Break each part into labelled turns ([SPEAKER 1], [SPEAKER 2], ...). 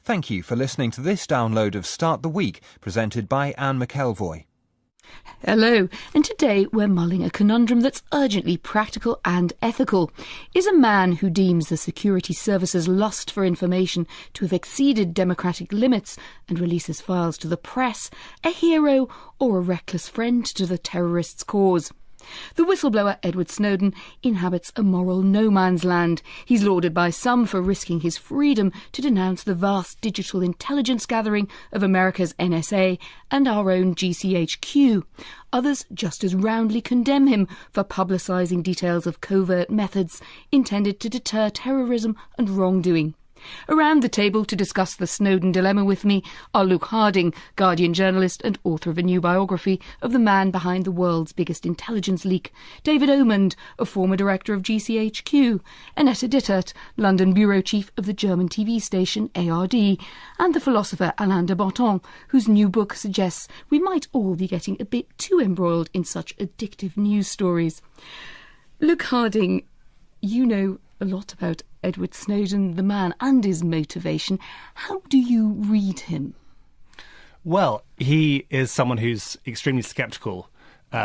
[SPEAKER 1] Thank you for listening to this download of Start the Week, presented by Anne McElvoy.
[SPEAKER 2] Hello, and today we're mulling a conundrum that's urgently practical and ethical. Is a man who deems the security service's lust for information to have exceeded democratic limits and releases files to the press a hero or a reckless friend to the terrorists' cause? The whistleblower Edward Snowden inhabits a moral no-man's land. He's lauded by some for risking his freedom to denounce the vast digital intelligence gathering of America's NSA and our own GCHQ. Others just as roundly condemn him for publicising details of covert methods intended to deter terrorism and wrongdoing. Around the table to discuss the Snowden dilemma with me are Luke Harding, Guardian journalist and author of a new biography of the man behind the world's biggest intelligence leak, David Omand, a former director of GCHQ, Annette Dittert, London bureau chief of the German TV station ARD, and the philosopher Alain de Botton, whose new book suggests we might all be getting a bit too embroiled in such addictive news stories. Luke Harding, you know a lot about Edward Snowden, the man, and his motivation. How do you read him?
[SPEAKER 3] Well, he is someone who's extremely sceptical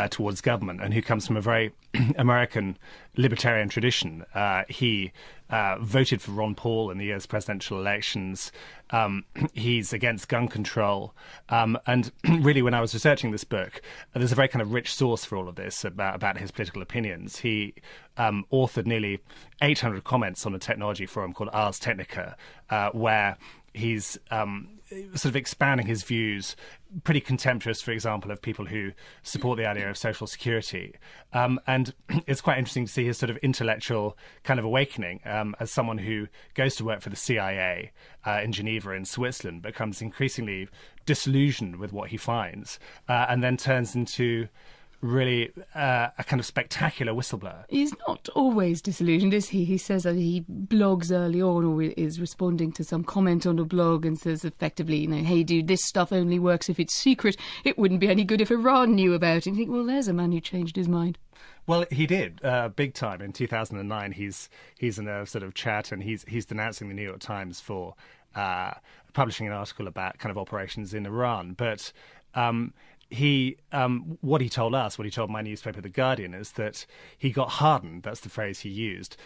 [SPEAKER 3] towards government and who comes from a very American libertarian tradition. He voted for Ron Paul in the year's presidential elections. He's against gun control. And really, when I was researching this book, there's a very kind of rich source for all of this about his political opinions. He authored nearly 800 comments on a technology forum called Ars Technica, where he's sort of expanding his views, pretty contemptuous, for example, of people who support the idea of social security. And it's quite interesting to see his sort of intellectual kind of awakening as someone who goes to work for the CIA in Geneva in Switzerland, becomes increasingly disillusioned with what he finds, and then turns into really a kind of spectacular whistleblower.
[SPEAKER 2] He's not always disillusioned, is he? He says that he blogs early on, or is responding to some comment on a blog and says effectively, you know, hey dude, this stuff only works if it's secret. It wouldn't be any good if Iran knew about it. And you think, well, there's a man who changed his mind.
[SPEAKER 3] Well, he did, big time. In 2009, he's in a sort of chat and he's denouncing the New York Times for publishing an article about kind of operations in Iran. But what he told my newspaper, The Guardian, is that he got hardened. That's the phrase he used.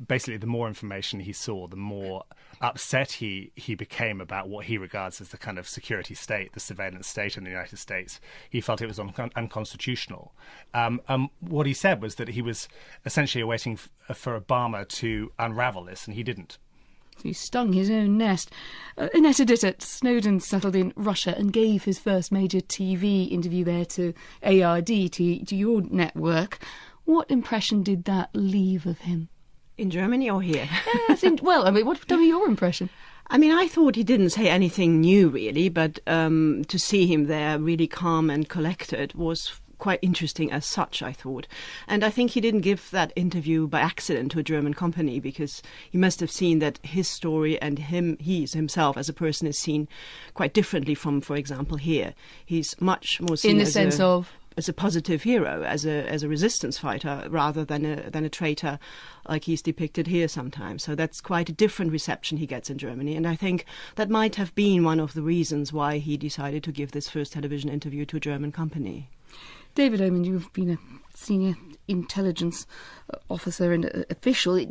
[SPEAKER 3] Basically, the more information he saw, the more upset he became about what he regards as the kind of security state, the surveillance state in the United States. He felt it was unconstitutional. What he said was that he was essentially waiting for Obama to unravel this, and he didn't.
[SPEAKER 2] He stung his own nest. Annette Dittert, Snowden settled in Russia and gave his first major TV interview there to ARD, to your network. What impression did that leave of him?
[SPEAKER 4] In Germany or here?
[SPEAKER 2] Tell me your impression.
[SPEAKER 4] I mean, I thought he didn't say anything new, really, but to see him there really calm and collected was quite interesting as such, I thought. And I think he didn't give that interview by accident to a German company, because he must have seen that his story and he himself as a person is seen quite differently from, for example, here. He's much more seen as a positive hero, as a resistance fighter, rather than a traitor like he's depicted here sometimes. So that's quite a different reception he gets in Germany. And I think that might have been one of the reasons why he decided to give this first television interview to a German company.
[SPEAKER 2] David Omand, you've been a senior intelligence officer and official.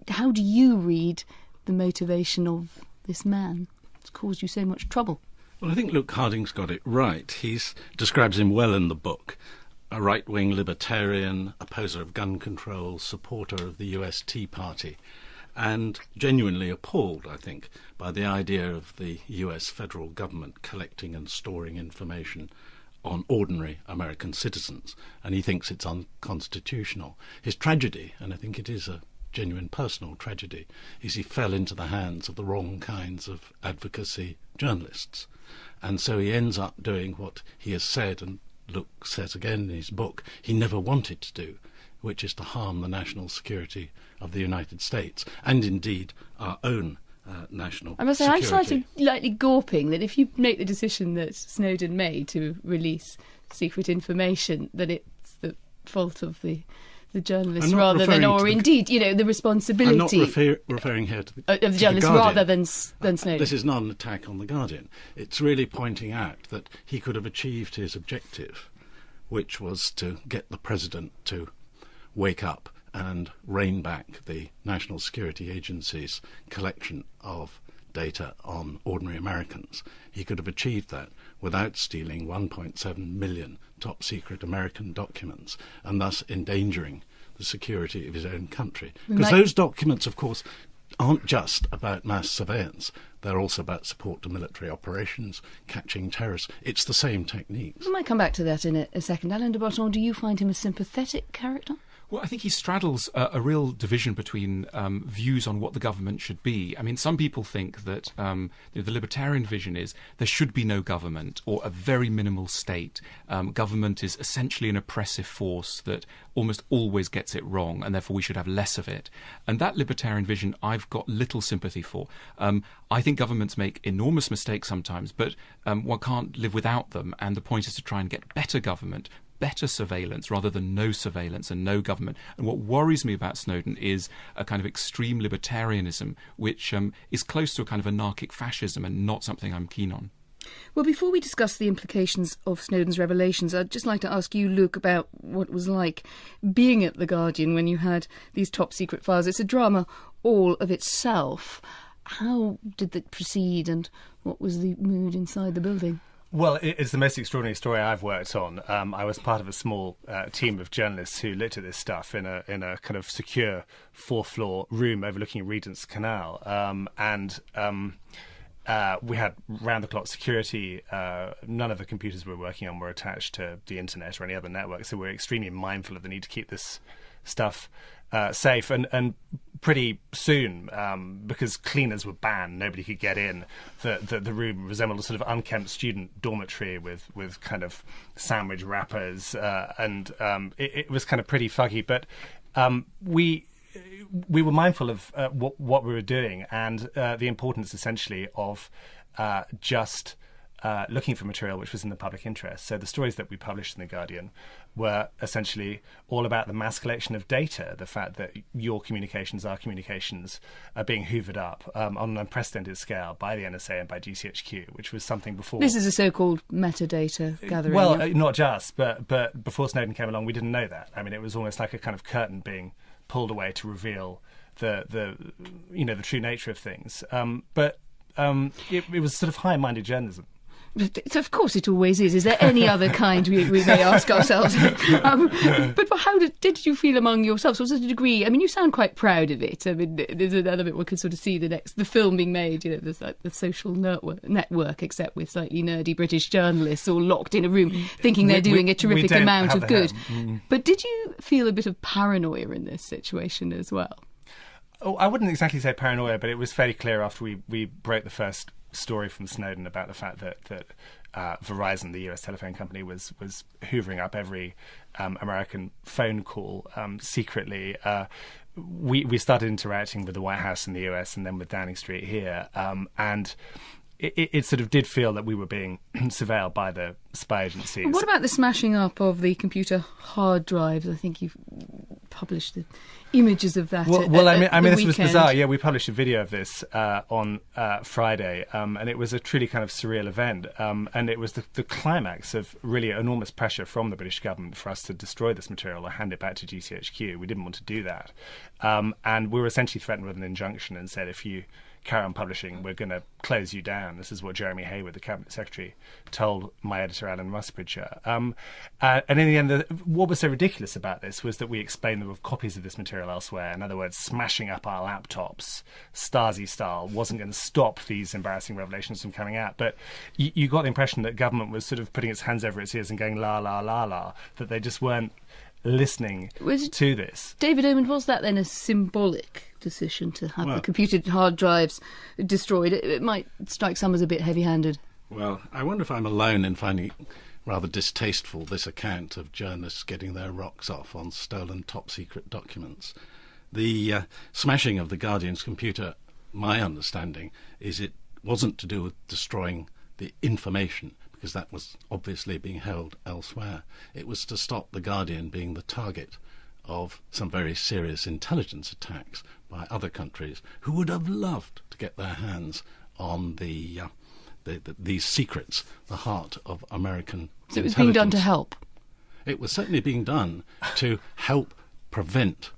[SPEAKER 2] How do you read the motivation of this man? It's caused you so much trouble.
[SPEAKER 5] Well, I think Luke Harding's got it right. He describes him well in the book. A right-wing libertarian, opposer of gun control, supporter of the US Tea Party, and genuinely appalled, I think, by the idea of the US federal government collecting and storing information on ordinary American citizens, and he thinks it's unconstitutional. His tragedy, and I think it is a genuine personal tragedy, is he fell into the hands of the wrong kinds of advocacy journalists. And so he ends up doing what he has said, and Luke says again in his book, he never wanted to do, which is to harm the national security of the United States, and indeed our own national security. I must say, I'm
[SPEAKER 2] slightly gawping that if you make the decision that Snowden made to release secret information, that it's the fault of the the journalist rather than, or indeed, the responsibility.
[SPEAKER 5] I'm not referring here to the
[SPEAKER 2] journalist rather than Snowden.
[SPEAKER 5] This is not an attack on The Guardian. It's really pointing out that he could have achieved his objective, which was to get the president to wake up and rein back the National Security Agency's collection of data on ordinary Americans. He could have achieved that without stealing 1.7 million top-secret American documents and thus endangering the security of his own country. Because those documents, of course, aren't just about mass surveillance. They're also about support to military operations, catching terrorists. It's the same techniques.
[SPEAKER 2] We might come back to that in a second. Alain de Botton, do you find him a sympathetic character?
[SPEAKER 6] Well, I think he straddles a real division between views on what the government should be. I mean, some people think that the libertarian vision is there should be no government or a very minimal state. Government is essentially an oppressive force that almost always gets it wrong, and therefore we should have less of it. And that libertarian vision I've got little sympathy for. I think governments make enormous mistakes sometimes, but one can't live without them, and the point is to try and get better government, better surveillance rather than no surveillance and no government. And what worries me about Snowden is a kind of extreme libertarianism, which is close to a kind of anarchic fascism and not something I'm keen on.
[SPEAKER 2] Well, before we discuss the implications of Snowden's revelations, I'd just like to ask you, Luke, about what it was like being at The Guardian when you had these top-secret files. It's a drama all of itself. How did it proceed and what was the mood inside the building?
[SPEAKER 3] Well, it's the most extraordinary story I've worked on. I was part of a small team of journalists who looked at this stuff in a kind of secure 4th-floor room overlooking Regent's Canal. We had round-the-clock security. None of the computers we were working on were attached to the internet or any other network, so we're extremely mindful of the need to keep this stuff safe. And pretty soon, because cleaners were banned, nobody could get in, the room resembled a sort of unkempt student dormitory with kind of sandwich wrappers, and it was kind of pretty fuggy. But we were mindful of what we were doing and the importance, essentially, of just looking for material which was in the public interest. So the stories that we published in The Guardian were essentially all about the mass collection of data, the fact that your communications, our communications, are being hoovered up on an unprecedented scale by the NSA and by GCHQ, which was something before.
[SPEAKER 2] This is a so-called metadata gathering.
[SPEAKER 3] Well, not just, but before Snowden came along, we didn't know that. I mean, it was almost like a kind of curtain being pulled away to reveal the true nature of things. But it was sort of high-minded journalism.
[SPEAKER 2] Of course it always is. Is there any other kind, we may ask ourselves? But how did you feel among yourselves? Was it a degree? I mean, you sound quite proud of it. I mean, there's another bit one could sort of see the film being made, there's like the social network, except with slightly nerdy British journalists all locked in a room thinking they're doing a terrific amount of good. But did you feel a bit of paranoia in this situation as well?
[SPEAKER 3] Oh, I wouldn't exactly say paranoia, but it was fairly clear after we broke the first story from Snowden about the fact that Verizon, the US telephone company, was hoovering up every American phone call secretly. We started interacting with the White House in the US and then with Downing Street here, and it sort of did feel that we were being surveilled by the spy agencies.
[SPEAKER 2] What about the smashing up of the computer hard drives? I think you've published the images of that.
[SPEAKER 3] I mean, this was bizarre. Yeah, we published a video of this on Friday, and it was a truly kind of surreal event. And it was the climax of really enormous pressure from the British government for us to destroy this material or hand it back to GCHQ. We didn't want to do that, and we were essentially threatened with an injunction and said, if you carry on publishing, we're going to close you down. This is what Jeremy Hayward, the Cabinet Secretary, told my editor, Alain. And in the end, what was so ridiculous about this was that we explained there were copies of this material elsewhere. In other words, smashing up our laptops, Stasi style, wasn't going to stop these embarrassing revelations from coming out. But you got the impression that government was sort of putting its hands over its ears and going la, la, la, la, that they just weren't listening to this.
[SPEAKER 2] David Omand, was that then a symbolic decision to have the computer hard drives destroyed? It might strike some as a bit heavy-handed.
[SPEAKER 5] Well, I wonder if I'm alone in finding it rather distasteful, this account of journalists getting their rocks off on stolen top-secret documents. The smashing of the Guardian's computer, my understanding, is it wasn't to do with destroying the information, because that was obviously being held elsewhere. It was to stop the Guardian being the target of some very serious intelligence attacks by other countries who would have loved to get their hands on these secrets, the heart of American intelligence.
[SPEAKER 2] So it was being done to help?
[SPEAKER 5] It was certainly being done to help prevent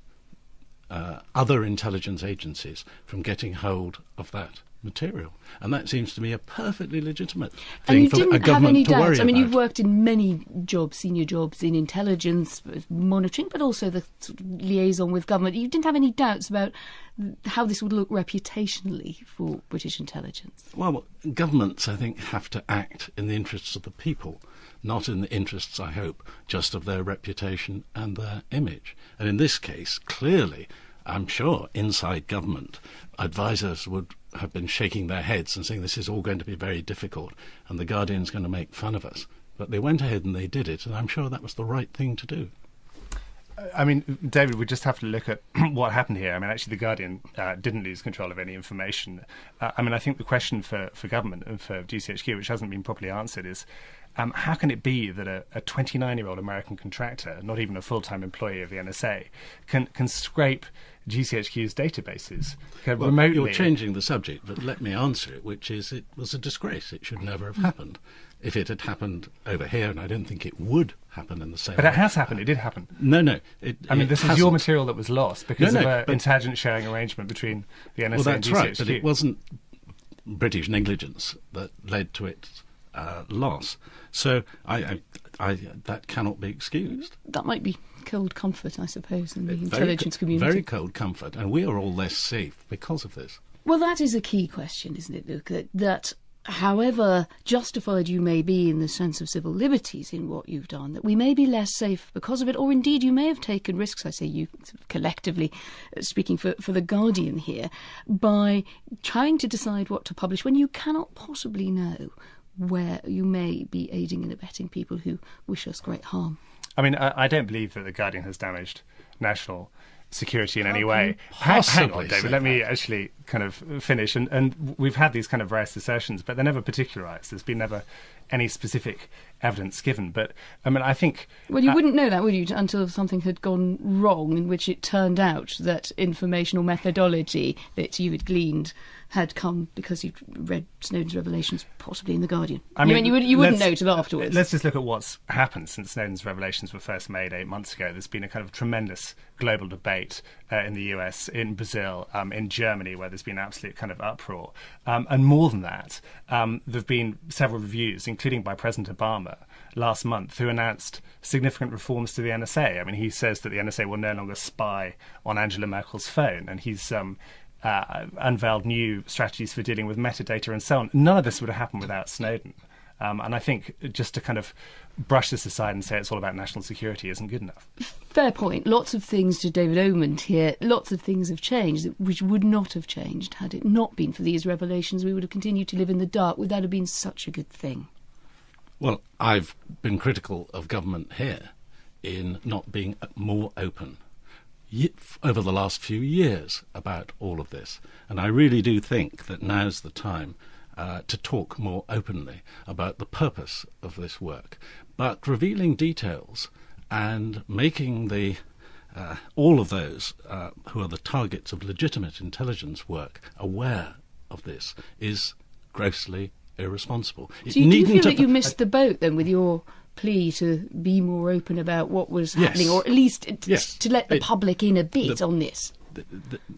[SPEAKER 5] other intelligence agencies from getting hold of that material. And that seems to me a perfully legitimate thing for a government to worry about.
[SPEAKER 2] I mean, you've worked in many jobs, senior jobs in intelligence, monitoring, but also the sort of liaison with government. You didn't have any doubts about how this would look reputationally for British intelligence?
[SPEAKER 5] Well, governments, I think, have to act in the interests of the people, not in the interests, I hope, just of their reputation and their image. And in this case, clearly, I'm sure inside government, advisers would have been shaking their heads and saying this is all going to be very difficult and the Guardian's going to make fun of us. But they went ahead and they did it, and I'm sure that was the right thing to do.
[SPEAKER 3] I mean, David, we just have to look at what happened here. I mean, actually, the Guardian didn't lose control of any information. I mean, I think the question for government and for GCHQ, which hasn't been properly answered, is how can it be that a 29-year-old American contractor, not even a full-time employee of the NSA, can scrape GCHQ's databases remotely?
[SPEAKER 5] You're changing the subject, but let me answer it, which is it was a disgrace. It should never have happened. If it had happened over here, and I don't think it would happen in the same way.
[SPEAKER 3] But it has happened. It did happen.
[SPEAKER 5] No.
[SPEAKER 3] This is your material that was lost because of an intelligence sharing arrangement between the NSA and GCHQ.
[SPEAKER 5] Well, that's right, but it wasn't British negligence that led to its loss. So that cannot be excused.
[SPEAKER 2] That might be cold comfort, I suppose, in the intelligence community.
[SPEAKER 5] Very cold comfort, and we are all less safe because of this.
[SPEAKER 2] Well, that is a key question, isn't it, Luke? That however justified you may be in the sense of civil liberties in what you've done, that we may be less safe because of it, or indeed you may have taken risks, I say you collectively, speaking for the Guardian here, by trying to decide what to publish when you cannot possibly know where you may be aiding and abetting people who wish us great harm.
[SPEAKER 3] I mean, I don't believe that the Guardian has damaged national security in any way.
[SPEAKER 5] Possibly,
[SPEAKER 3] hang on, David, let me actually kind of finish. And we've had these kind of various assertions, but they're never particularised. There's been never any specific evidence given. But, I mean, I think...
[SPEAKER 2] Well, you wouldn't know that, would you, until something had gone wrong, in which it turned out that information or methodology that you had gleaned had come because you'd read Snowden's revelations, possibly in The Guardian. I mean, you wouldn't know till afterwards.
[SPEAKER 3] Let's just look at what's happened since Snowden's revelations were first made 8 months ago. There's been a kind of tremendous global debate in the US, in Brazil, in Germany, where there's been absolute kind of uproar. And more than that, there have been several reviews, including by President Obama last month, who announced significant reforms to the NSA. I mean, he says that the NSA will no longer spy on Angela Merkel's phone, and he's unveiled new strategies for dealing with metadata and so on. None of this would have happened without Snowden. And I think just to kind of brush this aside and say it's all about national security isn't good enough.
[SPEAKER 2] Fair point. Lots of things to David Omand here. Lots of things have changed, which would not have changed had it not been for these revelations. We would have continued to live in the dark. Would that have been such a good thing?
[SPEAKER 5] Well, I've been critical of government here in not being more open over the last few years about all of this. And I really do think that now's the time to talk more openly about the purpose of this work. But revealing details and making all of those who are the targets of legitimate intelligence work aware of this is grossly irresponsible.
[SPEAKER 2] So you do feel that you missed the boat then with your plea to be more open about what was happening, or at least to let the public in a bit on this?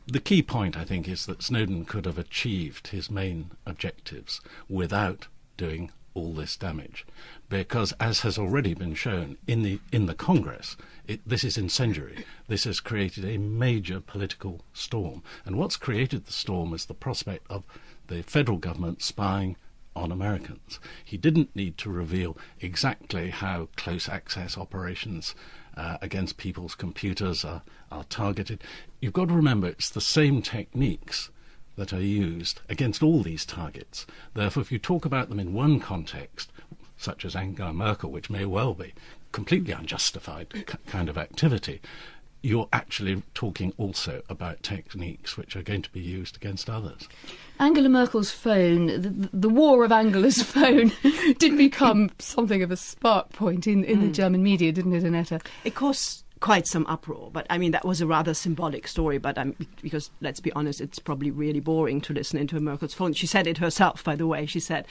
[SPEAKER 5] The key point, I think, is that Snowden could have achieved his main objectives without doing all this damage, because, as has already been shown in the Congress, this is incendiary. This has created a major political storm, and what's created the storm is the prospect of the federal government spying on Americans. He didn't need to reveal exactly how close access operations against people's computers are targeted. You've got to remember it's the same techniques that are used against all these targets. Therefore, if you talk about them in one context, such as Angela Merkel, which may well be completely unjustified kind of activity, you're actually talking also about techniques which are going to be used against others.
[SPEAKER 2] Angela Merkel's phone, the war of Angela's phone, did become something of a spark point in the German media, didn't it, Annette?
[SPEAKER 4] It caused quite some uproar. But I mean, that was a rather symbolic story. But because let's be honest, it's probably really boring to listen into Merkel's phone. She said it herself, by the way. She said,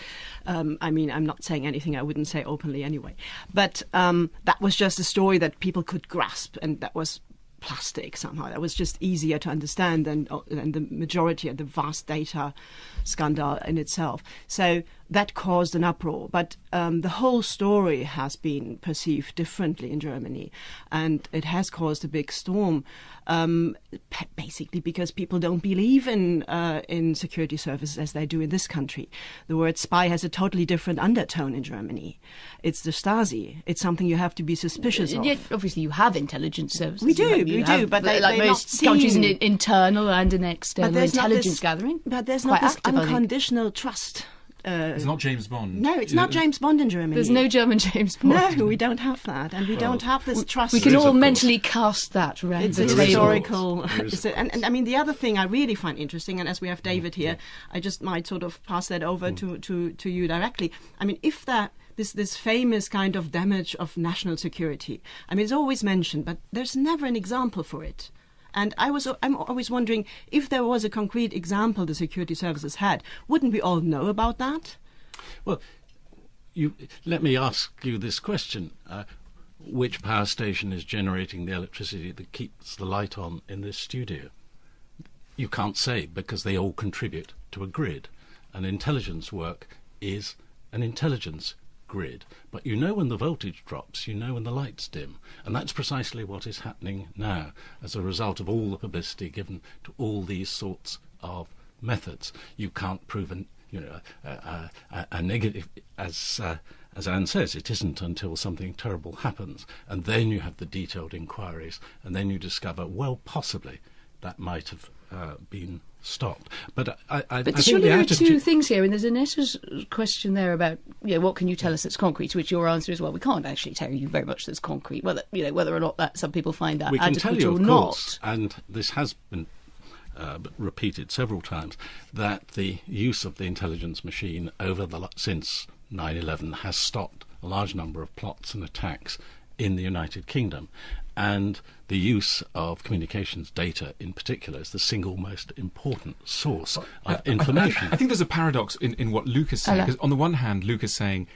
[SPEAKER 4] I mean, I'm not saying anything I wouldn't say openly anyway. But that was just a story that people could grasp, and that was plastic somehow. That was just easier to understand than the majority of the vast data scandal in itself. So that caused an uproar. But the whole story has been perceived differently in Germany, and it has caused a big storm, basically because people don't believe in security services as they do in this country. The word spy has a totally different undertone in Germany. It's the Stasi. It's something you have to be suspicious of.
[SPEAKER 2] Yeah, obviously, you have intelligence services.
[SPEAKER 4] We do, but
[SPEAKER 2] like most countries, an internal and an external intelligence gathering.
[SPEAKER 4] But there's not this unconditional trust.
[SPEAKER 6] It's not James Bond.
[SPEAKER 4] No, it's not James Bond in Germany.
[SPEAKER 2] There's no German James Bond.
[SPEAKER 4] No, we don't have that, and we don't have this trust.
[SPEAKER 2] We can all mentally cast that around
[SPEAKER 4] it's
[SPEAKER 2] the
[SPEAKER 4] a
[SPEAKER 2] table.
[SPEAKER 4] historical. And I mean, the other thing I really find interesting, and as we have David here, I just might sort of pass that over to you directly. I mean, if that this famous kind of damage of national security, I mean, it's always mentioned, but there's never an example for it. And I'm always wondering, if there was a concrete example the security services had, wouldn't we all know about that?
[SPEAKER 5] Well, let me ask you this question. Which power station is generating the electricity that keeps the light on in this studio? You can't say, because they all contribute to a grid. And intelligence work is an intelligence grid. But you know when the voltage drops, you know when the lights dim. And that's precisely what is happening now as a result of all the publicity given to all these sorts of methods. You can't prove a negative, as Anne says, it isn't until something terrible happens. And then you have the detailed inquiries, and then you discover, well, possibly that might have been stopped. But
[SPEAKER 2] But surely there are two things here, and there's Annetta's question there about what can you tell us that's concrete, to which your answer is, well, we can't actually tell you very much that's concrete, whether or not that some people find that adequate or not. We can tell you, of course,
[SPEAKER 5] and this has been repeated several times, that the use of the intelligence machine since 9/11 has stopped a large number of plots and attacks in the United Kingdom. And the use of communications data in particular is the single most important source of information.
[SPEAKER 6] I think there's a paradox in what Luke is saying, because on the one hand, Luke is saying,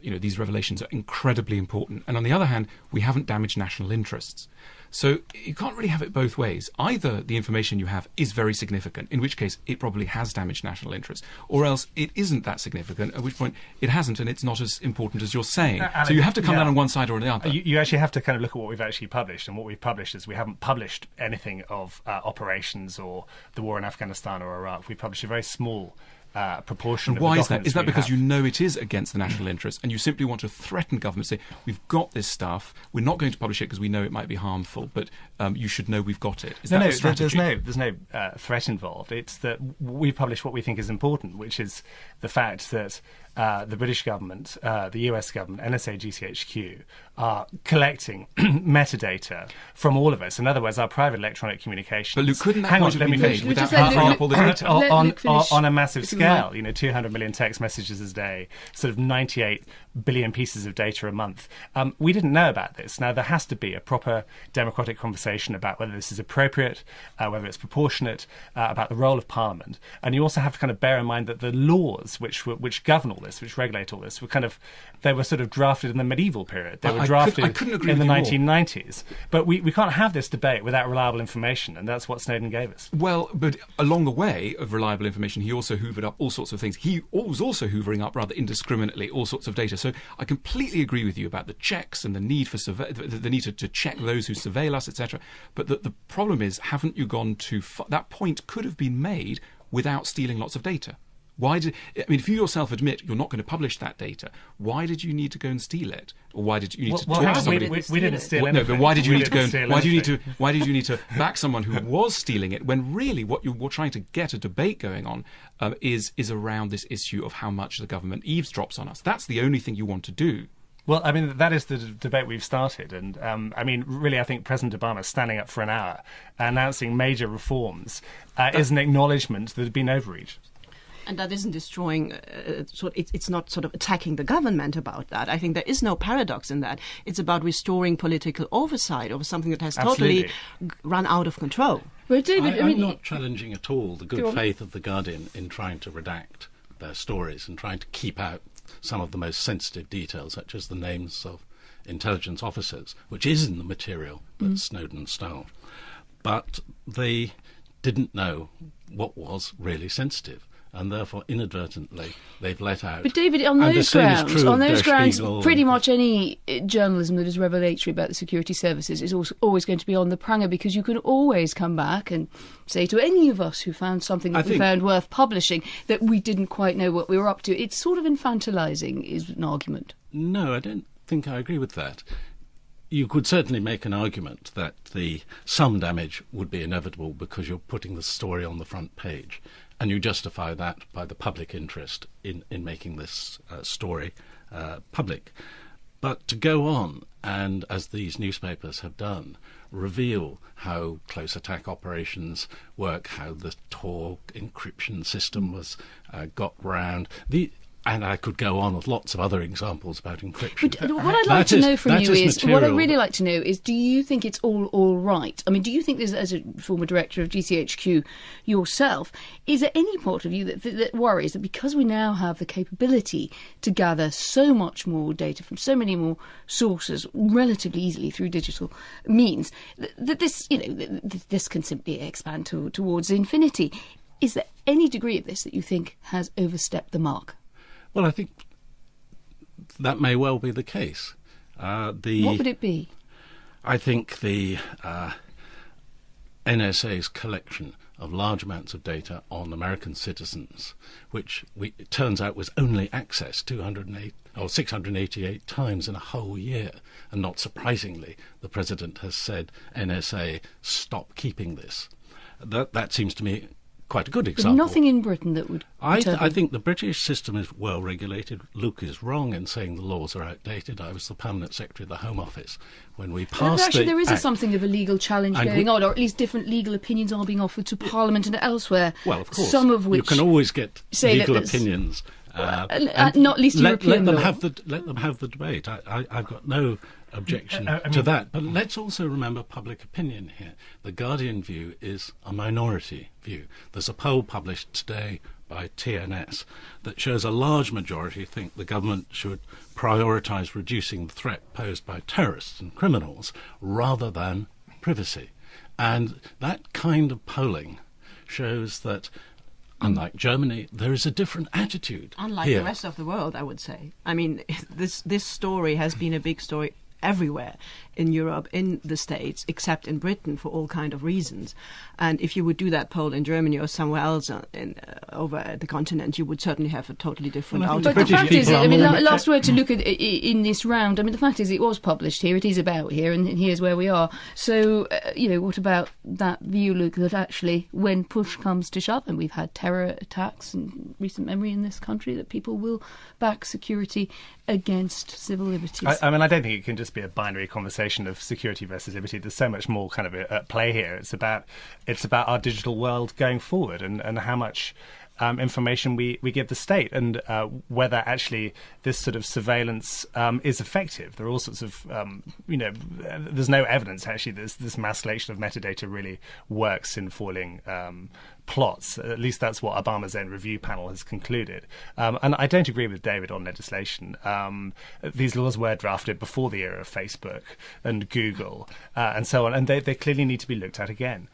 [SPEAKER 6] these revelations are incredibly important, and on the other hand, we haven't damaged national interests. So you can't really have it both ways. Either the information you have is very significant, in which case it probably has damaged national interests, or else it isn't that significant, at which point it hasn't, and it's not as important as you're saying. So you have to come down on one side or the other.
[SPEAKER 3] You actually have to kind of look at what we've actually published, and what we've published is we haven't published anything of operations or the war in Afghanistan or Iraq. We published a very small proportion of the documents.
[SPEAKER 6] Why is that? Is that because you know it is against the national interest and you simply want to threaten government, say, we've got this stuff, we're not going to publish it because we know it might be harmful, but you should know we've got it? Is that a strategy?
[SPEAKER 3] There's no threat involved. It's that we publish what we think is important, which is the fact that the British government, the US government, NSA, GCHQ are collecting metadata from all of us. In other words, our private electronic communications.
[SPEAKER 6] But Luke, couldn't that point be made without covering up all the data?
[SPEAKER 3] On a massive scale, 200 million text messages a day, sort of 98 billion pieces of data a month. We didn't know about this. Now, there has to be a proper democratic conversation about whether this is appropriate, whether it's proportionate, about the role of Parliament. And you also have to kind of bear in mind that the laws which govern all this, which regulate all this, they were sort of drafted in the medieval period. They were drafted in the 1990s. But we can't have this debate without reliable information, and that's what Snowden gave us.
[SPEAKER 6] Well, but along the way of reliable information, he also hoovered up all sorts of things. He was also hoovering up rather indiscriminately all sorts of data. So I completely agree with you about the checks and the need for the need to check those who surveil us, etc. But the problem is, haven't you gone too far? That point could have been made without stealing lots of data. If you yourself admit you're not going to publish that data, why did you need to go and steal it? Or why did you need to talk to somebody?
[SPEAKER 3] We didn't steal anything.
[SPEAKER 6] No, but why did you need to go and why did you need to back someone who was stealing it, when really what you were trying to get a debate going on is around this issue of how much the government eavesdrops on us? That's the only thing you want to do.
[SPEAKER 3] Well, I mean, that is the debate we've started. And, really, I think President Obama standing up for an hour, announcing major reforms, is an acknowledgement that there's been overreach.
[SPEAKER 4] And that isn't destroying, it's not sort of attacking the government about that. I think there is no paradox in that. It's about restoring political oversight over something that has totally run out of control.
[SPEAKER 2] Well, David,
[SPEAKER 5] I'm not challenging at all the good faith of The Guardian in trying to redact their stories and trying to keep out some of the most sensitive details, such as the names of intelligence officers, which is in the material that Snowden stole. But they didn't know what was really sensitive, and therefore inadvertently they've let out.
[SPEAKER 2] But David, on those grounds, pretty much any journalism that is revelatory about the security services is always going to be on the pranger, because you can always come back and say to any of us who found something that we found worth publishing that we didn't quite know what we were up to. It's sort of infantilizing, is an argument.
[SPEAKER 5] No, I don't think I agree with that. You could certainly make an argument that some damage would be inevitable because you're putting the story on the front page, and you justify that by the public interest in making this story public. But to go on and, as these newspapers have done, reveal how close attack operations work, how the Tor encryption system was got round, and I could go on with lots of other examples about encryption.
[SPEAKER 2] But what I'd like to know from you is, what I'd really like to know is, do you think it's all right? I mean, do you think, as a former director of GCHQ yourself, is there any part of you that worries that because we now have the capability to gather so much more data from so many more sources relatively easily through digital means, that this can simply expand towards infinity? Is there any degree of this that you think has overstepped the mark?
[SPEAKER 5] Well, I think that may well be the case.
[SPEAKER 2] What would it be?
[SPEAKER 5] I think the NSA's collection of large amounts of data on American citizens, which it turns out was only accessed 688 times in a whole year, and not surprisingly, the President has said, NSA, stop keeping this. That seems to me quite a good example.
[SPEAKER 2] But nothing in Britain that would...
[SPEAKER 5] I think the British system is well regulated. Luke is wrong in saying the laws are outdated. I was the Permanent Secretary of the Home Office when we passed
[SPEAKER 2] actually, there is something of a legal challenge going on, or at least different legal opinions are being offered to Parliament and elsewhere.
[SPEAKER 5] Well, of course.
[SPEAKER 2] Some of which
[SPEAKER 5] you can always get legal opinions.
[SPEAKER 2] Not least European
[SPEAKER 5] let
[SPEAKER 2] law.
[SPEAKER 5] let them have the debate. I've got no objection to that. But let's also remember public opinion here. The Guardian view is a minority view. There's a poll published today by TNS that shows a large majority think the government should prioritise reducing the threat posed by terrorists and criminals rather than privacy. And that kind of polling shows that, unlike Germany, there is a different attitude.
[SPEAKER 4] Unlike
[SPEAKER 5] here.
[SPEAKER 4] The rest of the world, I would say. I mean, this story has been a big story everywhere in Europe, in the States, except in Britain for all kind of reasons. And if you would do that poll in Germany or somewhere else over the continent, you would certainly have a totally different outcome.
[SPEAKER 2] But the fact is, I mean, last word to look at in this round, I mean, the fact is it was published here, it is about here, and here's where we are. So, what about that view, Luke, that actually when push comes to shove, and we've had terror attacks in recent memory in this country, that people will back security against civil liberties?
[SPEAKER 3] I mean, I don't think it can just be a binary conversation of security versus liberty. There's so much more kind of at play here. It's about our digital world going forward, and how much information we give the state, and whether actually this sort of surveillance is effective. There are all sorts of, there's no evidence actually this mass selection of metadata really works in foiling plots. At least that's what Obama's own review panel has concluded. And I don't agree with David on legislation. These laws were drafted before the era of Facebook and Google and so on, and they clearly need to be looked at again.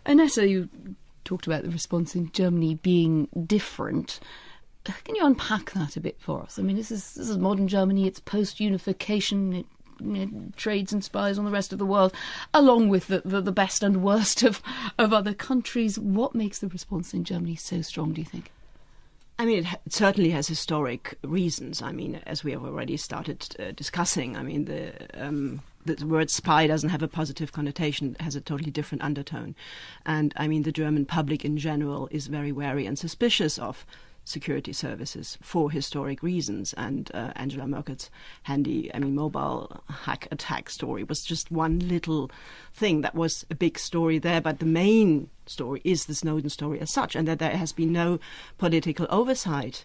[SPEAKER 2] Annette, you talked about the response in Germany being different. Can you unpack that a bit for us? I mean, this is modern Germany. It's post-unification. It trades and spies on the rest of the world, along with the best and worst of other countries. What makes the response in Germany so strong, do you think?
[SPEAKER 4] I mean, it certainly has historic reasons. I mean, as we have already started discussing, I mean, the word spy doesn't have a positive connotation. It has a totally different undertone. And, I mean, the German public in general is very wary and suspicious of security services for historic reasons. And Angela Merkel's mobile hack attack story was just one little thing that was a big story there. But the main story is the Snowden story as such, and that there has been no political oversight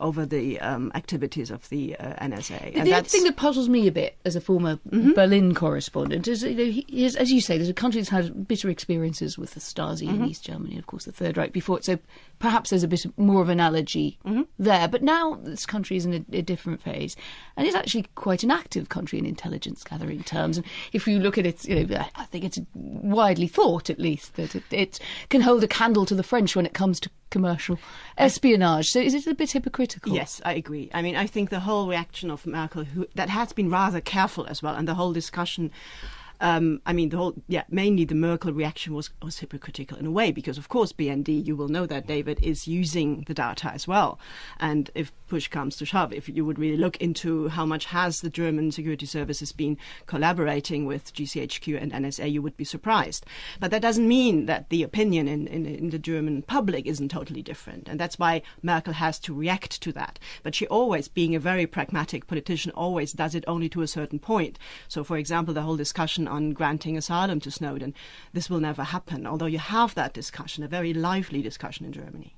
[SPEAKER 4] over the activities of the NSA.
[SPEAKER 2] The thing that puzzles me a bit as a former Berlin correspondent is, as you say, there's a country that's had bitter experiences with the Stasi in East Germany, and of course the Third Reich before it, so perhaps there's a bit more of an analogy there. But now this country is in a different phase, and it's actually quite an active country in intelligence gathering terms. And if you look at it, I think it's widely thought, at least, that it can hold a candle to the French when it comes to commercial espionage. So is it a bit hypocritical?
[SPEAKER 4] Yes, I agree. I mean, I think the whole reaction of Merkel, that has been rather careful as well, and the whole discussion, mainly the Merkel reaction was hypocritical in a way, because of course BND, you will know that, David, is using the data as well. And if push comes to shove, if you would really look into how much has the German security services been collaborating with GCHQ and NSA, you would be surprised. But that doesn't mean that the opinion in the German public isn't totally different. And that's why Merkel has to react to that. But she always, being a very pragmatic politician, always does it only to a certain point. So, for example, the whole discussion on granting asylum to Snowden, this will never happen, although you have that discussion, a very lively discussion in Germany.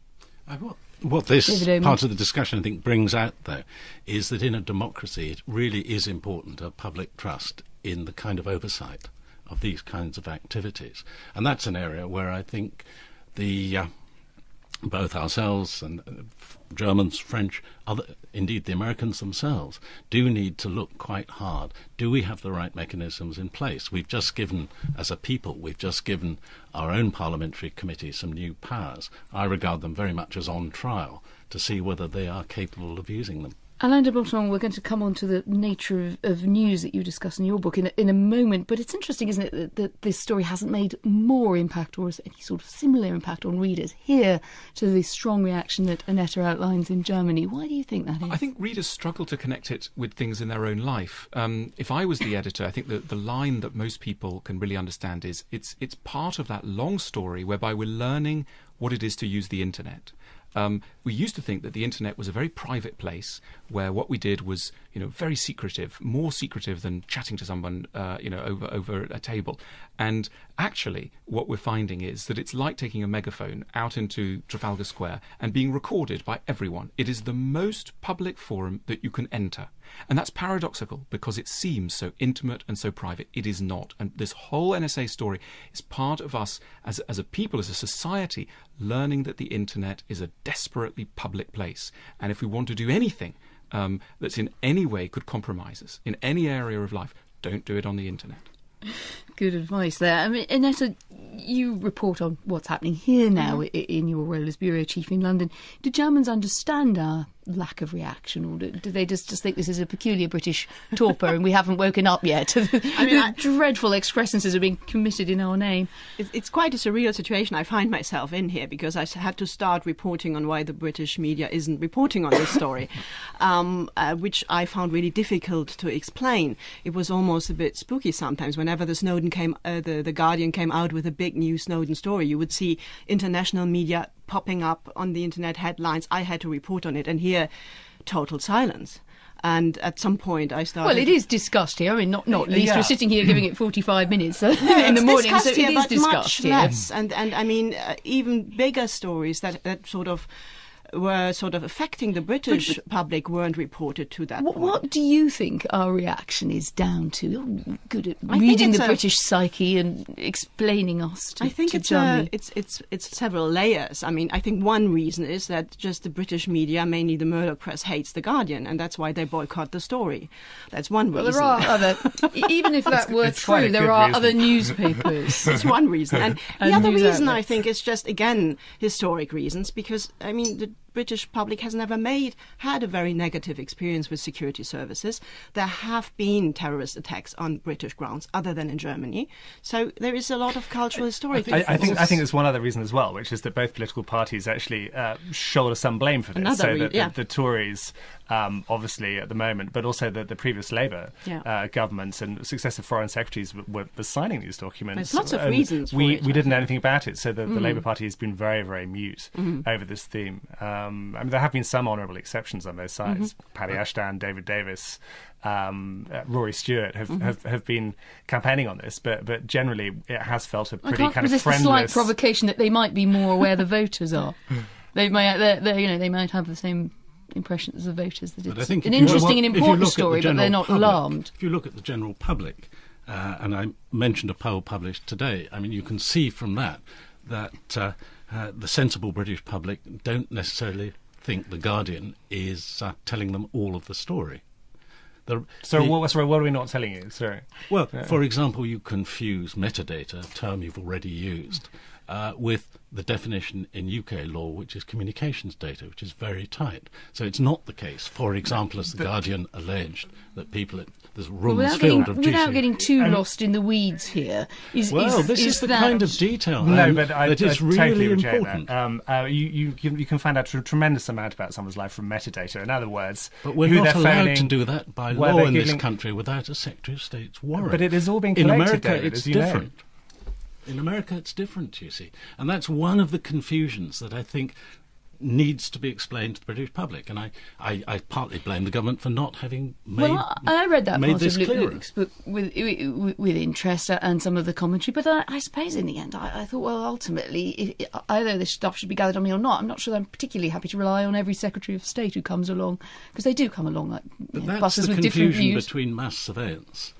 [SPEAKER 5] What this part of the discussion, I think, brings out, though, is that in a democracy it really is important to have public trust in the kind of oversight of these kinds of activities. And that's an area where I think both ourselves and Germans, French, indeed the Americans themselves, do need to look quite hard. Do we have the right mechanisms in place? We've just given, as a people, we've just given our own parliamentary committee some new powers. I regard them very much as on trial to see whether they are capable of using them.
[SPEAKER 2] Alain de Botton, we're going to come on to the nature of news that you discuss in your book in a moment, but it's interesting, isn't it, that this story hasn't made more impact or any sort of similar impact on readers here to the strong reaction that Annette outlines in Germany. Why do you think that is?
[SPEAKER 6] I think readers struggle to connect it with things in their own life. If I was the editor, I think that the line that most people can really understand is it's part of that long story whereby we're learning what it is to use the internet. We used to think that the internet was a very private place where what we did was, very secretive, more secretive than chatting to someone, over a table. And actually, what we're finding is that it's like taking a megaphone out into Trafalgar Square and being recorded by everyone. It is the most public forum that you can enter. And that's paradoxical because it seems so intimate and so private. It is not. And this whole NSA story is part of us as a people, as a society, learning that the internet is a desperately public place. And if we want to do anything that's in any way could compromise us in any area of life, don't do it on the internet.
[SPEAKER 2] Good advice there. I mean, Annette, you report on what's happening here now in your role as bureau chief in London. Do Germans understand our lack of reaction, or do they just think this is a peculiar British torpor and we haven't woken up yet to the dreadful excrescences are being committed in our name?
[SPEAKER 4] It's quite a surreal situation I find myself in here, because I had to start reporting on why the British media isn't reporting on this story, which I found really difficult to explain. It was almost a bit spooky sometimes. Whenever the Snowden the Guardian came out with a big new Snowden story, you would see international media popping up on the internet headlines. I had to report on it, and here, total silence. And at some point I started...
[SPEAKER 2] Well, it is discussed here. I mean, not least we're sitting here giving it 45 minutes in the morning, so it is discussed here.
[SPEAKER 4] Less. And I mean, even bigger stories that sort of were affecting the British public weren't reported to that point. What
[SPEAKER 2] do you think our reaction is down to? You're good at reading the British psyche and explaining us to
[SPEAKER 4] I think it's several layers. I mean, I think one reason is that just the British media, mainly the Murdoch press, hates The Guardian, and that's why they boycott the story. That's one reason.
[SPEAKER 2] Well, there are other... Even if that were true, there are other newspapers.
[SPEAKER 4] That's one reason. And the other reason, I think, is just, again, historic reasons, because, I mean, the British public has never had a very negative experience with security services. There have been terrorist attacks on British grounds other than in Germany. So there is a lot of cultural historic.
[SPEAKER 3] I think there's one other reason as well, which is that both political parties actually shoulder some blame for this. The Tories obviously, at the moment, but also the previous Labour governments and successive foreign secretaries were signing these documents.
[SPEAKER 4] There's lots of reasons for
[SPEAKER 3] we
[SPEAKER 4] it.
[SPEAKER 3] We didn't know anything about it, so the Labour Party has been very, very mute over this theme. I mean, there have been some honourable exceptions on both sides. Paddy Ashdown, David Davis, Rory Stewart have been campaigning on this, but generally it has felt a pretty kind of friendless.
[SPEAKER 2] The slight provocation that they might be more where the voters are. They might, they might have the same impression as the voters that it's an interesting and important story, but they're not alarmed.
[SPEAKER 5] If you look at the general public, and I mentioned a poll published today, I mean, you can see from that the sensible British public don't necessarily think The Guardian is telling them all of the story.
[SPEAKER 3] What are we not telling you? Sorry.
[SPEAKER 5] Well, for example, you confuse metadata, a term you've already used, with the definition in UK law, which is communications data, which is very tight. So it's not the case, for example, as The Guardian alleged, that there's rooms filled of GCHQ.
[SPEAKER 2] Without getting too lost in the weeds here.
[SPEAKER 5] This is the kind of detail that is really
[SPEAKER 3] totally
[SPEAKER 5] important.
[SPEAKER 3] You can find out a tremendous amount about someone's life from metadata. In other words,
[SPEAKER 5] but we're not allowed to do that by law in this country without a Secretary of State's warrant.
[SPEAKER 3] But it is all being collected,
[SPEAKER 5] in America,
[SPEAKER 3] David,
[SPEAKER 5] it's
[SPEAKER 3] as you
[SPEAKER 5] different.
[SPEAKER 3] know.
[SPEAKER 5] In America, it's different, you see. And that's one of the confusions that I think needs to be explained to the British public. And I partly blame the government for not having
[SPEAKER 2] I read that part
[SPEAKER 5] this
[SPEAKER 2] of
[SPEAKER 5] clearer.
[SPEAKER 2] Luke's book with interest and some of the commentary, but I suppose in the end I thought, well, ultimately, either this stuff should be gathered on me or not. I'm not sure that I'm particularly happy to rely on every Secretary of State who comes along, because they do come along like
[SPEAKER 5] that's
[SPEAKER 2] buses
[SPEAKER 5] the
[SPEAKER 2] with different views.
[SPEAKER 5] confusion between mass surveillance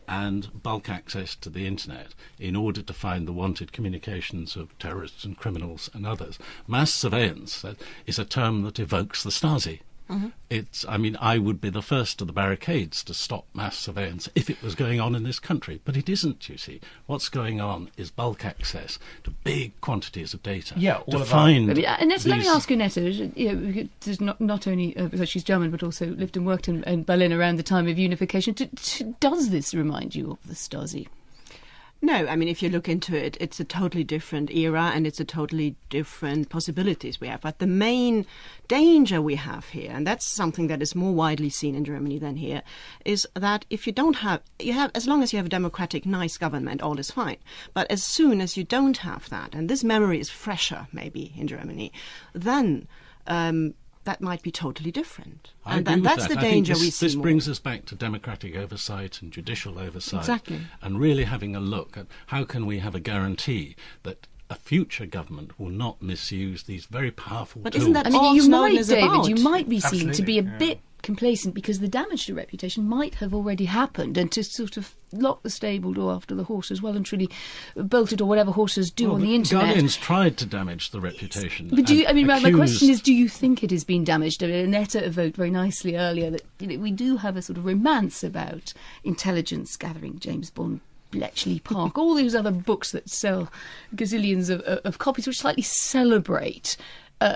[SPEAKER 5] and bulk access to the internet in order to find the wanted communications of terrorists and criminals and others. Mass surveillance is a term that evokes the Stasi. I would be the first to the barricades to stop mass surveillance if it was going on in this country, but it isn't, you see. What's going on is bulk access to big quantities of data.
[SPEAKER 2] Annette, let me ask Annette, there's not only because she's German, but also lived and worked in Berlin around the time of unification. Does this remind you of the Stasi?
[SPEAKER 4] No, I mean, if you look into it, it's a totally different era and it's a totally different possibilities we have. But the main danger we have here, and that's something that is more widely seen in Germany than here, is that if you don't have, as long as you have a democratic, nice government, all is fine. But as soon as you don't have that, and this memory is fresher maybe in Germany, then that might be totally different. And that's the danger we see.
[SPEAKER 5] This brings us back to democratic oversight and judicial oversight.
[SPEAKER 4] Exactly.
[SPEAKER 5] And really having a look at how can we have a guarantee that a future government will not misuse these very powerful tools.
[SPEAKER 4] But isn't that all Snowden is about?
[SPEAKER 2] You might be seen to be a bit complacent because the damage to reputation might have already happened, and to sort of lock the stable door after the horse as well and truly bolted, or whatever horses do on the internet.
[SPEAKER 5] Guardians tried to damage the reputation.
[SPEAKER 2] But my question is, do you think it has been damaged? Annette evoked very nicely earlier that we do have a sort of romance about intelligence gathering, James Bond, Bletchley Park, all those other books that sell gazillions of copies, which slightly celebrate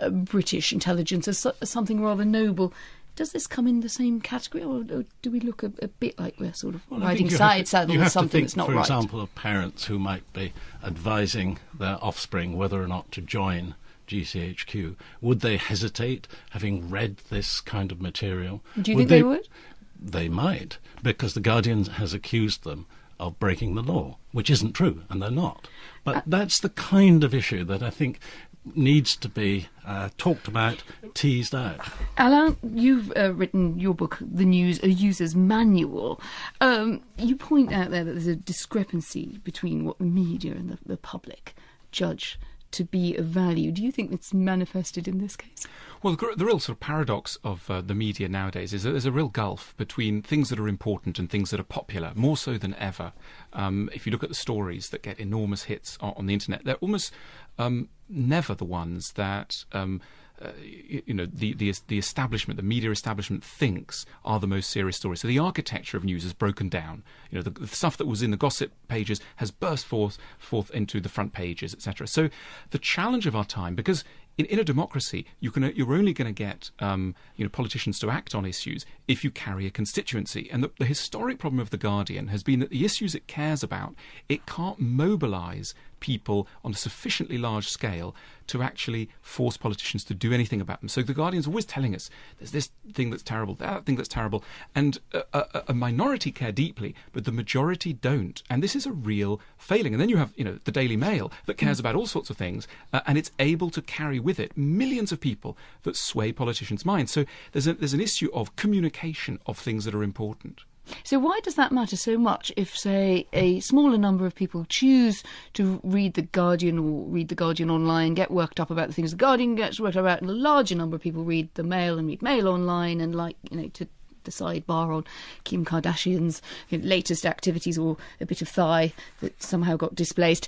[SPEAKER 2] British intelligence as something rather noble. Does this come in the same category, or do we look a bit like we're sort of riding side saddle with something that's not right?
[SPEAKER 5] You have to think, for example, of parents who might be advising their offspring whether or not to join GCHQ. Would they hesitate, having read this kind of material?
[SPEAKER 2] Do you think they would?
[SPEAKER 5] They might, because The Guardian has accused them of breaking the law, which isn't true, and they're not. But that's the kind of issue that I think needs to be talked about, teased out.
[SPEAKER 2] Alain, you've written your book, The News, A User's Manual. You point out there that there's a discrepancy between what the media and the public judge to be of value. Do you think it's manifested in this case?
[SPEAKER 6] Well, the real sort of paradox of the media nowadays is that there's a real gulf between things that are important and things that are popular, more so than ever. If you look at the stories that get enormous hits on the internet, they're almost never the ones that the establishment, the media establishment, thinks are the most serious stories. So the architecture of news has broken down. The stuff that was in the gossip pages has burst forth into the front pages, etc. So the challenge of our time, because in a democracy, you're only going to get politicians to act on issues if you carry a constituency. And the historic problem of The Guardian has been that the issues it cares about, it can't mobilise people on a sufficiently large scale to actually force politicians to do anything about them. So the Guardian's always telling us there's this thing that's terrible, that thing that's terrible, and a minority care deeply, but the majority don't. And this is a real failing. And then you have, the Daily Mail that cares about all sorts of things, and it's able to carry with it millions of people that sway politicians' minds. So there's an issue of communication of things that are important.
[SPEAKER 2] So why does that matter so much if, say, a smaller number of people choose to read The Guardian or read The Guardian online, get worked up about the things The Guardian gets worked up about, and a larger number of people read The Mail and read Mail online and to the sidebar on Kim Kardashian's latest activities or a bit of thigh that somehow got displaced.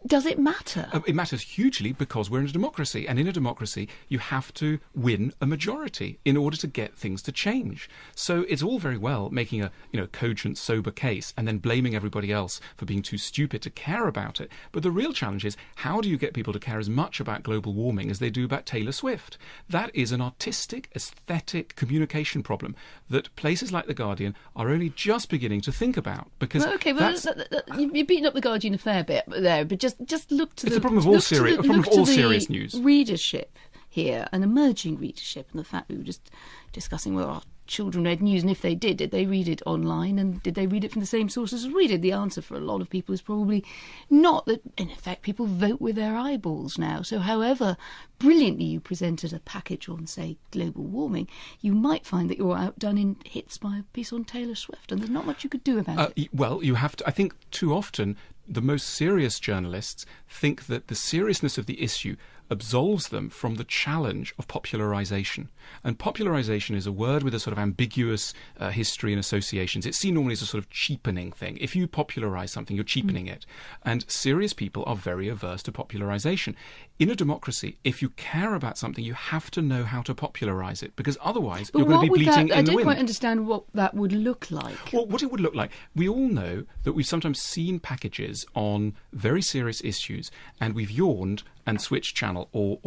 [SPEAKER 2] Does it matter?
[SPEAKER 6] It matters hugely because we're in a democracy, and in a democracy you have to win a majority in order to get things to change. So it's all very well making a cogent, sober case and then blaming everybody else for being too stupid to care about it. But the real challenge is, how do you get people to care as much about global warming as they do about Taylor Swift? That is an artistic, aesthetic communication problem that places like The Guardian are only just beginning to think about. Because
[SPEAKER 2] you're beating up The Guardian a fair bit there, but just look to
[SPEAKER 6] it's the problem of all serious news.
[SPEAKER 2] Readership here, an emerging readership, and the fact we were just discussing whether our children read news, and if they did they read it online, and did they read it from the same sources as we did? The answer for a lot of people is probably not. That in effect people vote with their eyeballs now. So however brilliantly you presented a package on, say, global warming, you might find that you're outdone in hits by a piece on Taylor Swift, and there's not much you could do about it.
[SPEAKER 6] Well, you have to. I think too often the most serious journalists think that the seriousness of the issue absolves them from the challenge of popularisation. And popularisation is a word with a sort of ambiguous history and associations. It's seen normally as a sort of cheapening thing. If you popularise something, you're cheapening it. And serious people are very averse to popularisation. In a democracy, if you care about something, you have to know how to popularise it, because otherwise you're going to be bleating in the wind.
[SPEAKER 2] I don't quite understand what that would look like.
[SPEAKER 6] Well, what it would look like, we all know that we've sometimes seen packages on very serious issues and we've yawned and switched channel or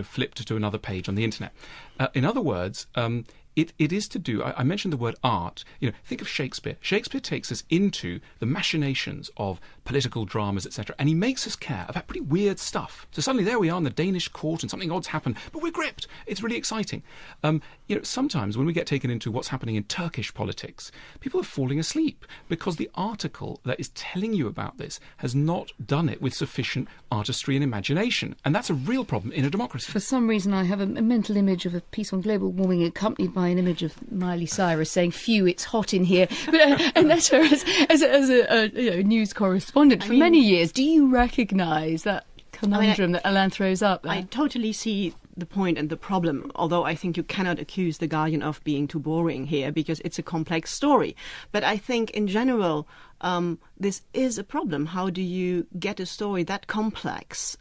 [SPEAKER 6] flipped to another page on the internet. In other words, it is to do. I mentioned the word art. Think of Shakespeare. Shakespeare takes us into the machinations of political dramas, etc., and he makes us care about pretty weird stuff. So suddenly there we are in the Danish court, and something odd's happened, but we're gripped. It's really exciting. Sometimes when we get taken into what's happening in Turkish politics, people are falling asleep because the article that is telling you about this has not done it with sufficient artistry and imagination, and that's a real problem in a democracy.
[SPEAKER 2] For some reason, I have a mental image of a piece on global warming accompanied by an image of Miley Cyrus saying, "Phew, it's hot in here." But Annette, as a news correspondent for many years, do you recognise that conundrum that Alain throws up?
[SPEAKER 4] I totally see the point and the problem, although I think you cannot accuse The Guardian of being too boring here, because it's a complex story. But I think in general, this is a problem. How do you get a story that complex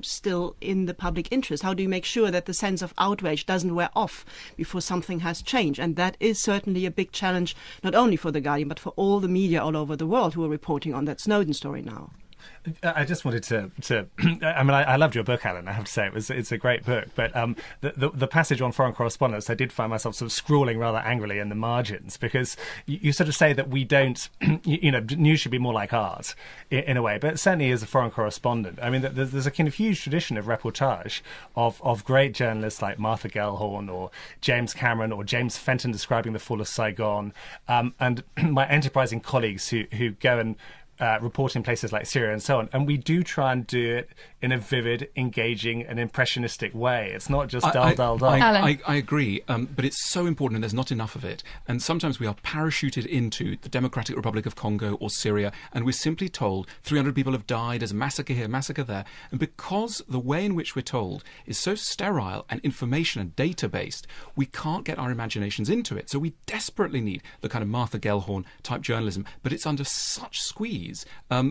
[SPEAKER 4] still in the public interest? How do you make sure that the sense of outrage doesn't wear off before something has changed? And that is certainly a big challenge, not only for The Guardian, but for all the media all over the world who are reporting on that Snowden story now.
[SPEAKER 3] I just wanted to I loved your book, Alan, I have to say. It's a great book. But the passage on foreign correspondence, I did find myself sort of scrawling rather angrily in the margins, because you sort of say that we don't, news should be more like art in a way. But certainly as a foreign correspondent, I mean, there's a kind of huge tradition of reportage of great journalists like Martha Gellhorn or James Cameron or James Fenton describing the fall of Saigon, and my enterprising colleagues who go and report in places like Syria and so on. And we do try and do it in a vivid, engaging and impressionistic way. It's not just dull.
[SPEAKER 6] I agree, but it's so important and there's not enough of it. And sometimes we are parachuted into the Democratic Republic of Congo or Syria, and we're simply told 300 people have died, there's a massacre here, massacre there. And because the way in which we're told is so sterile and information and data-based, we can't get our imaginations into it. So we desperately need the kind of Martha Gellhorn type journalism, but it's under such squeeze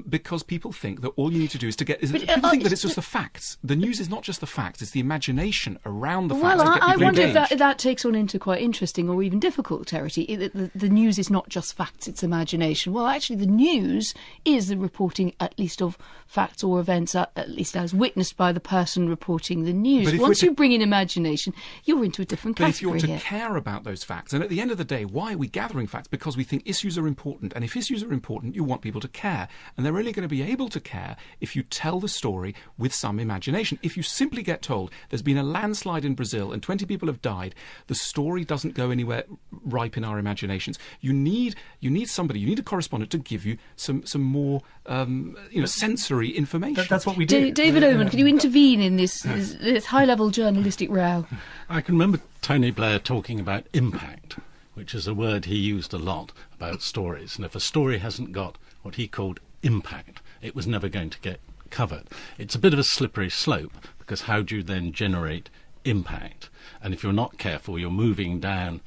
[SPEAKER 6] because people think that all you need to do is to get... people think that it's just the facts. The news is not just the facts, it's the imagination around the facts.
[SPEAKER 2] Well, I wonder if
[SPEAKER 6] engaged.
[SPEAKER 2] that takes on into quite interesting or even difficult territory. The news is not just facts, it's imagination. Well, actually, the news is the reporting at least of facts or events, at least as witnessed by the person reporting the news. Once you bring in imagination, you're into a different category.
[SPEAKER 6] But if you're to care about those facts, and at the end of the day, why are we gathering facts? Because we think issues are important, and if issues are important, you want people to care. And they're only going to be able to care if you tell the story with some imagination. If you simply get told there's been a landslide in Brazil and 20 people have died, the story doesn't go anywhere ripe in our imaginations. You need somebody, you need a correspondent to give you some more sensory information.
[SPEAKER 3] That's what we do.
[SPEAKER 2] David Omand, can you intervene in this high-level journalistic row?
[SPEAKER 5] I can remember Tony Blair talking about impact, which is a word he used a lot about stories. And if a story hasn't got what he called impact, it was never going to get covered. It's a bit of a slippery slope, because how do you then generate impact? And if you're not careful, you're moving down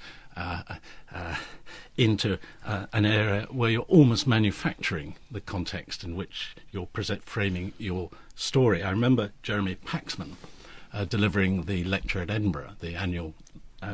[SPEAKER 5] into an area where you're almost manufacturing the context in which you're framing your story. I remember Jeremy Paxman delivering the lecture at Edinburgh, the annual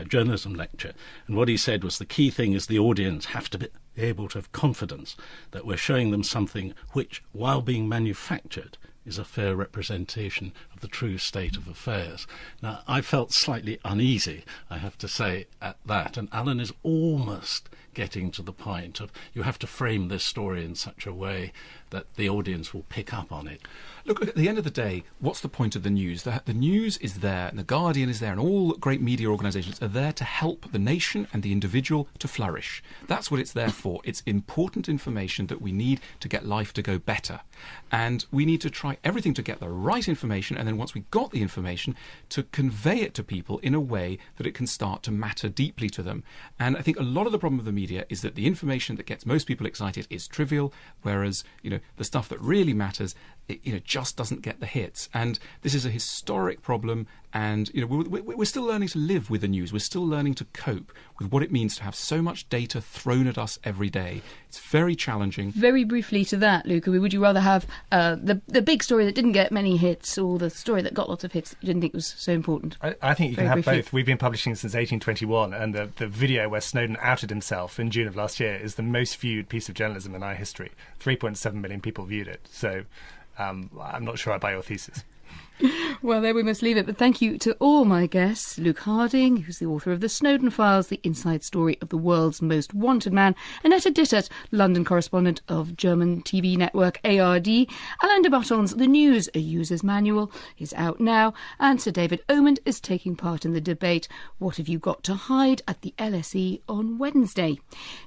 [SPEAKER 5] journalism lecture, and what he said was the key thing is the audience have to be able to have confidence that we're showing them something which, while being manufactured, is a fair representation of the true state of affairs. Now, I felt slightly uneasy, I have to say, at that, and Alain is almost getting to the point of you have to frame this story in such a way that the audience will pick up on it.
[SPEAKER 6] Look, at the end of the day, what's the point of the news? The news is there, and The Guardian is there, and all great media organisations are there to help the nation and the individual to flourish. That's what it's there for. It's important information that we need to get life to go better. And we need to try everything to get the right information, and then once we've got the information, to convey it to people in a way that it can start to matter deeply to them. And I think a lot of the problem of the media is that the information that gets most people excited is trivial, whereas, the stuff that really matters, it just doesn't get the hits. And this is a historic problem, and we're still learning to live with the news. We're still learning to cope with what it means to have so much data thrown at us every day. It's very challenging.
[SPEAKER 2] Very briefly to that, Luca, would you rather have the big story that didn't get many hits, or the story that got lots of hits that you didn't think was so important?
[SPEAKER 3] I think you
[SPEAKER 2] Very
[SPEAKER 3] can have
[SPEAKER 2] briefly.
[SPEAKER 3] both. We've been publishing since 1821, and the video where Snowden outed himself in June of last year is the most viewed piece of journalism in our history. 3.7 million people viewed it. So I'm not sure I buy your thesis.
[SPEAKER 2] Well, there we must leave it. But thank you to all my guests. Luke Harding, who's the author of The Snowden Files, the inside story of the world's most wanted man. Annette Dittert, London correspondent of German TV network ARD. Alain de Botton's The News, a user's manual, is out now. And Sir David Omand is taking part in the debate, What Have You Got to Hide, at the LSE on Wednesday.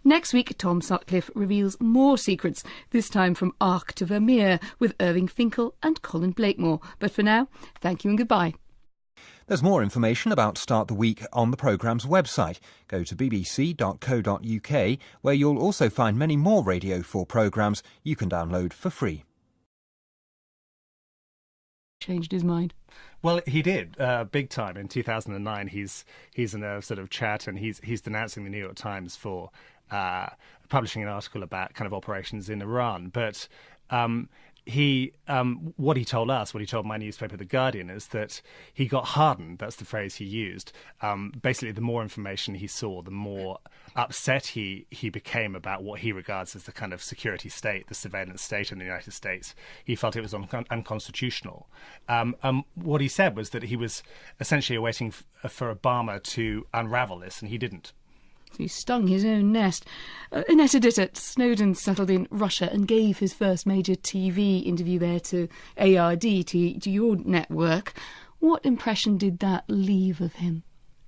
[SPEAKER 2] Next week, Tom Sutcliffe reveals more secrets, this time from Arc to Vermeer, with Irving Finkel and Colin Blakemore. But for now, thank you and goodbye.
[SPEAKER 1] There's more information about Start the Week on the programme's website. Go to bbc.co.uk, where you'll also find many more Radio 4 programmes you can download for free.
[SPEAKER 2] Changed his mind.
[SPEAKER 3] Well, he did, big time. In 2009, he's in a sort of chat, and he's denouncing the New York Times for publishing an article about kind of operations in Iran. But what he told us, what he told my newspaper, The Guardian, is that he got hardened. That's the phrase he used. Basically, the more information he saw, the more upset he became about what he regards as the kind of security state, the surveillance state in the United States. He felt it was unconstitutional. What he said was that he was essentially waiting for Obama to unravel this, and he didn't.
[SPEAKER 2] He stung his own nest. Annette Dittert, Snowden settled in Russia and gave his first major TV interview there to ARD, to your network. What impression did that leave of him?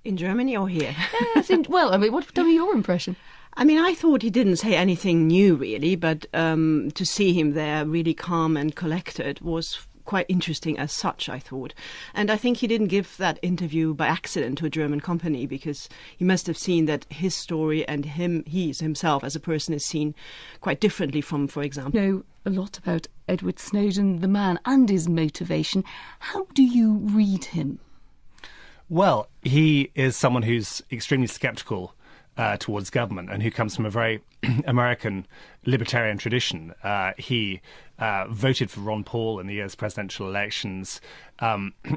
[SPEAKER 4] In Germany or here?
[SPEAKER 2] Tell me your impression.
[SPEAKER 4] I thought he didn't say anything new, really, but to see him there really calm and collected was quite interesting as such, I thought. And I think he didn't give that interview by accident to a German company, because he must have seen that his story and he himself as a person is seen quite differently from, for example.
[SPEAKER 2] You know a lot about Edward Snowden, the man, and his motivation. How do you read him?
[SPEAKER 3] Well, he is someone who's extremely sceptical towards government, and who comes from a very American libertarian tradition. He voted for Ron Paul in the US presidential elections.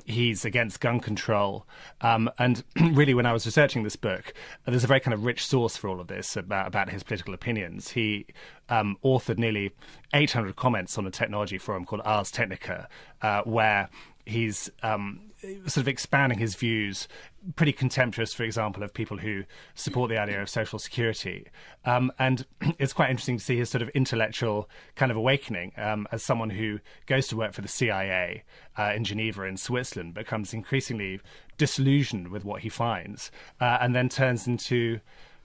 [SPEAKER 3] He's against gun control. And really, when I was researching this book, there's a very kind of rich source for all of this about his political opinions. He authored nearly 800 comments on a technology forum called Ars Technica, where he's sort of expanding his views, pretty contemptuous, for example, of people who support the idea of social security. And it's quite interesting to see his sort of intellectual kind of awakening as someone who goes to work for the CIA in Geneva in Switzerland, becomes increasingly disillusioned with what he finds, and then turns into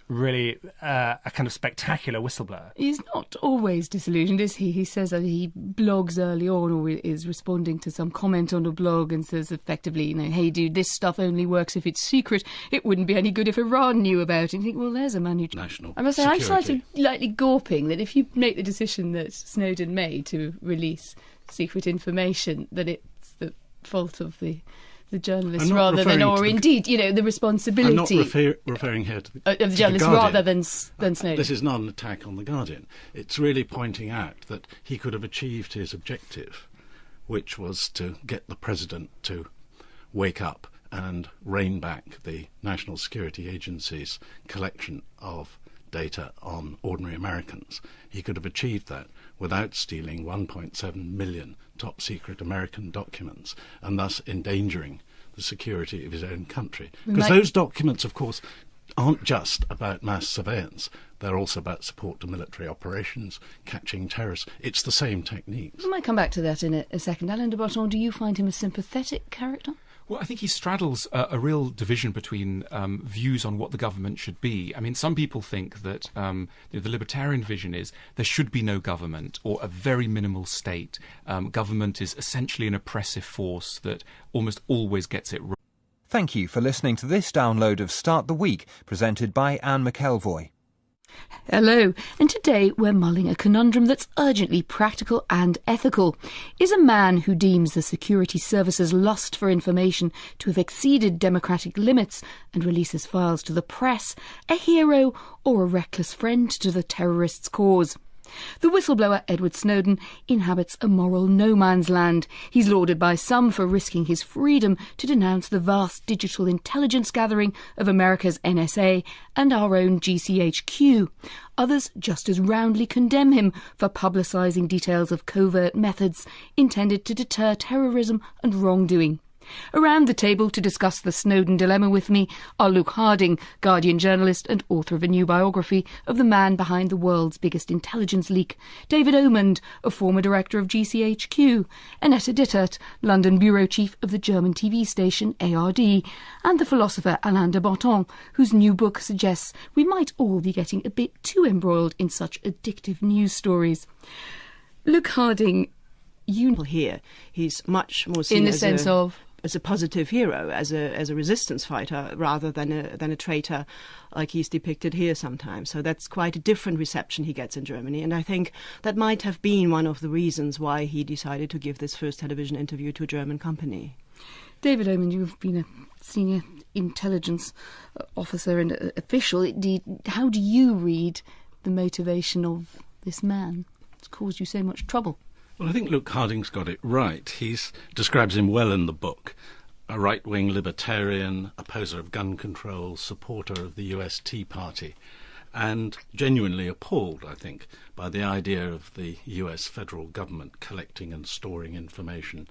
[SPEAKER 3] really a kind of spectacular whistleblower.
[SPEAKER 2] He's not always disillusioned, is he? He says that he blogs early on, or is responding to some comment on a blog and says effectively, you know, hey dude, this stuff only works if it's secret. It wouldn't be any good if Iran knew about it. And you think, well, there's a man who...
[SPEAKER 5] National
[SPEAKER 2] I must say,
[SPEAKER 5] security.
[SPEAKER 2] I'm slightly gawping that if you make the decision that Snowden made to release secret information, that it's the fault of the journalists rather than, or indeed, you know, the responsibility.
[SPEAKER 5] I'm not referring here to
[SPEAKER 2] the journalists rather than Snowden.
[SPEAKER 5] This is not an attack on The Guardian. It's really pointing out that he could have achieved his objective, which was to get the president to wake up and rein back the National Security Agency's collection of data on ordinary Americans. He could have achieved that without stealing 1.7 million top-secret American documents and thus endangering the security of his own country. Because those documents, of course, aren't just about mass surveillance. They're also about support to military operations, catching terrorists. It's the same techniques.
[SPEAKER 2] We might come back to that in a second. Alain de Botton, do you find him a sympathetic character?
[SPEAKER 6] Well, I think he straddles a real division between views on what the government should be. I mean, some people think that the libertarian vision is there should be no government or a very minimal state. Government is essentially an oppressive force that almost always gets it wrong.
[SPEAKER 1] Thank you for listening to this download of Start the Week, presented by Anne McElvoy.
[SPEAKER 2] Hello, and today we're mulling a conundrum that's urgently practical and ethical. Is a man who deems the security service's lust for information to have exceeded democratic limits and releases files to the press a hero or a reckless friend to the terrorists' cause? The whistleblower Edward Snowden inhabits a moral no-man's land. He's lauded by some for risking his freedom to denounce the vast digital intelligence gathering of America's NSA and our own GCHQ. Others just as roundly condemn him for publicising details of covert methods intended to deter terrorism and wrongdoing. Around the table to discuss the Snowden dilemma with me are Luke Harding, Guardian journalist and author of a new biography of the man behind the world's biggest intelligence leak, David Omand, a former director of GCHQ, Annette Dittert, London bureau chief of the German TV station ARD, and the philosopher Alain de Botton, whose new book suggests we might all be getting a bit too embroiled in such addictive news stories. Luke Harding,
[SPEAKER 4] here, he's much more seen
[SPEAKER 2] in the sense of
[SPEAKER 4] as a positive hero, as a resistance fighter, rather than a traitor, like he's depicted here sometimes. So that's quite a different reception he gets in Germany, and I think that might have been one of the reasons why he decided to give this first television interview to a German company.
[SPEAKER 2] David Omand, you've been a senior intelligence officer and official. How do you read the motivation of this man? It's caused you so much trouble.
[SPEAKER 5] Well, I think Luke Harding's got it right. He describes him well in the book. A right-wing libertarian, opposer of gun control, supporter of the US Tea Party, and genuinely appalled, I think, by the idea of the US federal government collecting and storing information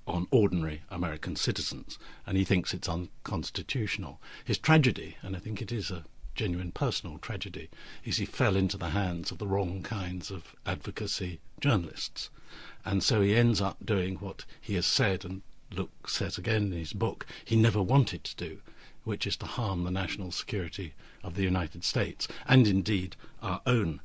[SPEAKER 5] on ordinary American citizens, and he thinks it's unconstitutional. His tragedy, and I think it is a genuine personal tragedy, is he fell into the hands of the wrong kinds of advocacy journalists. And so he ends up doing what he has said, and Luke says again in his book, he never wanted to do, which is to harm the national security of the United States, and indeed our own